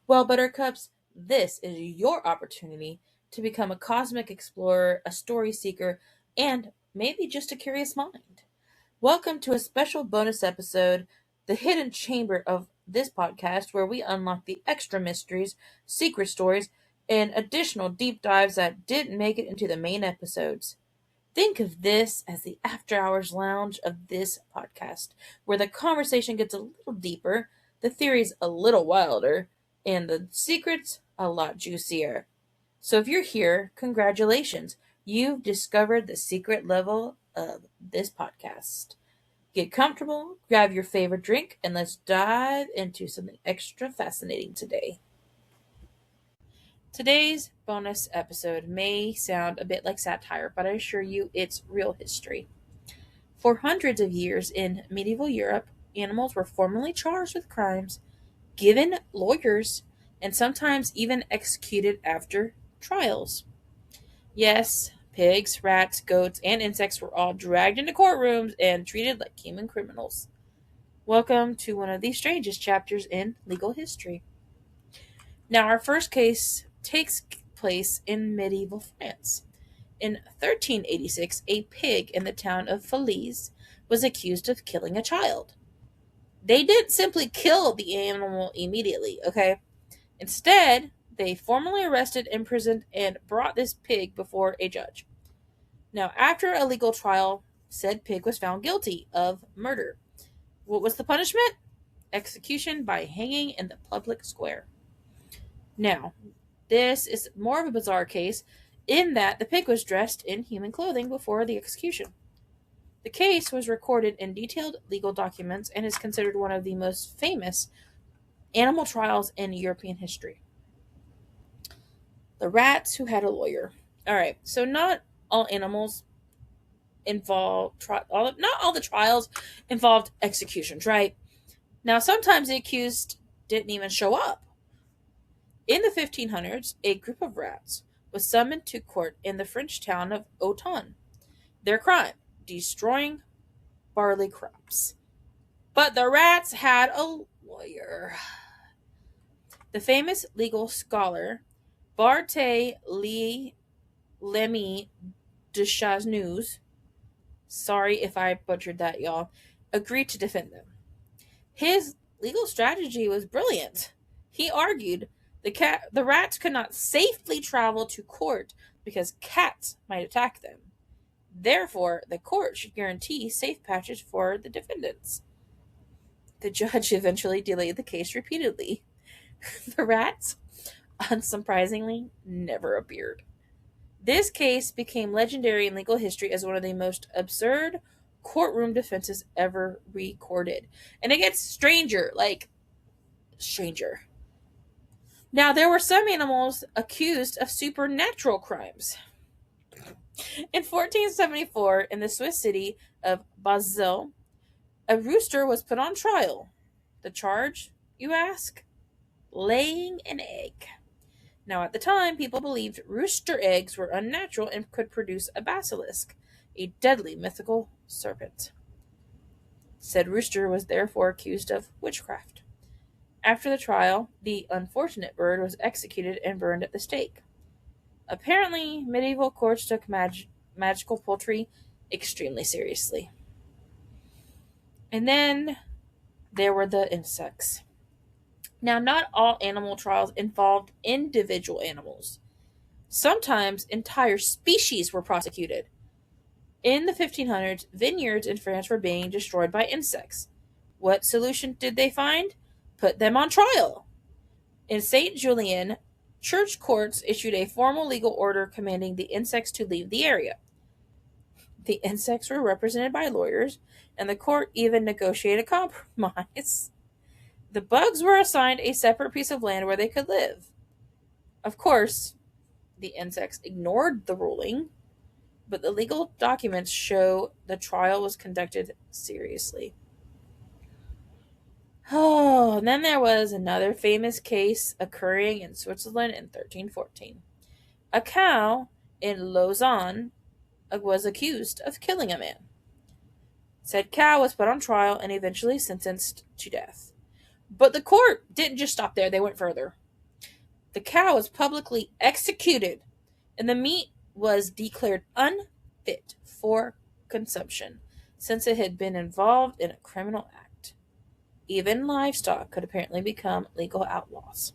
Well, Buttercups, this is your opportunity to become a cosmic explorer, a story seeker, and maybe just a curious mind. Welcome to a special bonus episode, the hidden chamber of this podcast, where we unlock the extra mysteries, secret stories, and additional deep dives that didn't make it into the main episodes. Think of this as the after hours lounge of this podcast, where the conversation gets a little deeper, the theories a little wilder, and the secrets a lot juicier. So if you're here, congratulations. You've discovered the secret level of this podcast. Get comfortable, grab your favorite drink, and let's dive into something extra fascinating today. Today's bonus episode may sound a bit like satire, but I assure you it's real history. For hundreds of years in medieval Europe, animals were formally charged with crimes, given lawyers, and sometimes even executed after trials. Yes, pigs, rats, goats, and insects were all dragged into courtrooms and treated like human criminals. Welcome to one of the strangest chapters in legal history. Now, our first case takes place in medieval France. In 1386, a pig in the town of Falaise was accused of killing a child. They didn't simply kill the animal immediately, okay? Instead, they formally arrested, imprisoned, and brought this pig before a judge. Now, after a legal trial, said pig was found guilty of murder. What was the punishment? Execution by hanging in the public square. Now, this is more of a bizarre case in that the pig was dressed in human clothing before the execution. The case was recorded in detailed legal documents and is considered one of the most famous animal trials in European history. The rats who had a lawyer. All right, so not all animals involved, not all the trials involved executions, right? Now, sometimes the accused didn't even show up. In the 1500s, a group of rats was summoned to court in the French town of Autun. Their crime, destroying barley crops. But the rats had a lawyer. The famous legal scholar Barthélemy de Chasneuse, sorry if I butchered that, y'all, agreed to defend them. His legal strategy was brilliant. He argued the rats could not safely travel to court because cats might attack them. Therefore, the court should guarantee safe passage for the defendants. The judge eventually delayed the case repeatedly. The rats, unsurprisingly, never appeared. This case became legendary in legal history as one of the most absurd courtroom defenses ever recorded. And it gets stranger. Now, there were some animals accused of supernatural crimes. In 1474, in the Swiss city of Basel, a rooster was put on trial. The charge, you ask? Laying an egg. Now, at the time, people believed rooster eggs were unnatural and could produce a basilisk, a deadly mythical serpent. Said rooster was therefore accused of witchcraft. After the trial, the unfortunate bird was executed and burned at the stake. Apparently, medieval courts took magical poultry extremely seriously. And then there were the insects. Now, not all animal trials involved individual animals. Sometimes entire species were prosecuted. In the 1500s, vineyards in France were being destroyed by insects. What solution did they find? Put them on trial. In St. Julien, church courts issued a formal legal order commanding the insects to leave the area. The insects were represented by lawyers, and the court even negotiated a compromise. The bugs were assigned a separate piece of land where they could live. Of course, the insects ignored the ruling, but the legal documents show the trial was conducted seriously. Oh, and then there was another famous case occurring in Switzerland in 1314. A cow in Lausanne was accused of killing a man. Said cow was put on trial and eventually sentenced to death. But the court didn't just stop there, they went further. The cow was publicly executed, and the meat was declared unfit for consumption, since it had been involved in a criminal act. Even livestock could apparently become legal outlaws.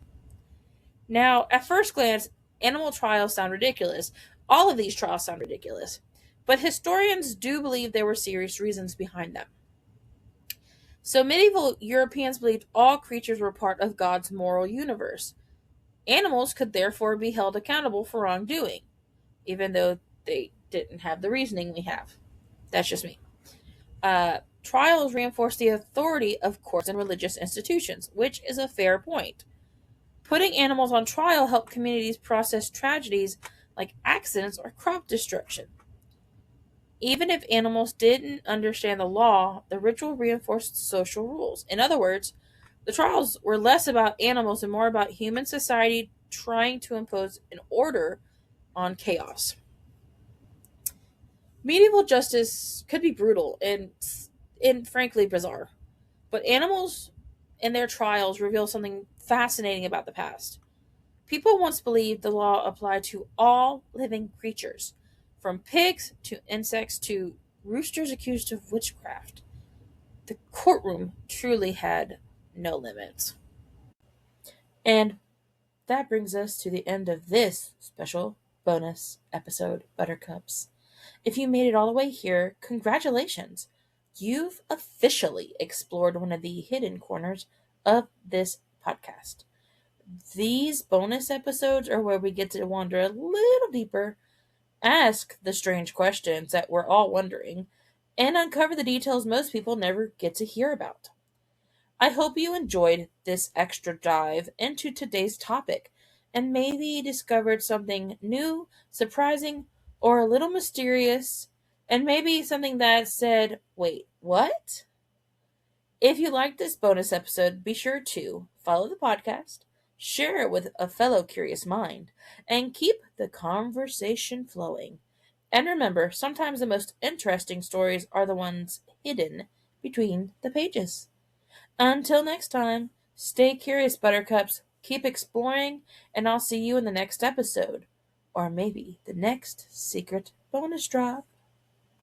Now, at first glance, animal trials sound ridiculous. All of these trials sound ridiculous. But historians do believe there were serious reasons behind them. So, medieval Europeans believed all creatures were part of God's moral universe. Animals could therefore be held accountable for wrongdoing, even though they didn't have the reasoning we have. That's just me. Trials reinforce the authority of courts and religious institutions, which is a fair point. Putting animals on trial helped communities process tragedies like accidents or crop destruction. Even if animals didn't understand the law, the ritual reinforced social rules. In other words, the trials were less about animals and more about human society trying to impose an order on chaos. Medieval justice could be brutal and frankly bizarre, but animals and their trials reveal something fascinating about the past. People once believed the law applied to all living creatures, from pigs to insects to roosters accused of witchcraft. The courtroom truly had no limits. And that brings us to the end of this special bonus episode, Buttercups. If you made it all the way here, congratulations! You've officially explored one of the hidden corners of this podcast. These bonus episodes are where we get to wander a little deeper, ask the strange questions that we're all wondering, and uncover the details most people never get to hear about. I hope you enjoyed this extra dive into today's topic and maybe discovered something new, surprising, or a little mysterious, and maybe something that said, wait, what? If you liked this bonus episode, be sure to follow the podcast, share it with a fellow curious mind, and keep the conversation flowing. And remember, sometimes the most interesting stories are the ones hidden between the pages. Until next time, stay curious, Buttercups. Keep exploring, and I'll see you in the next episode. Or maybe the next secret bonus drop.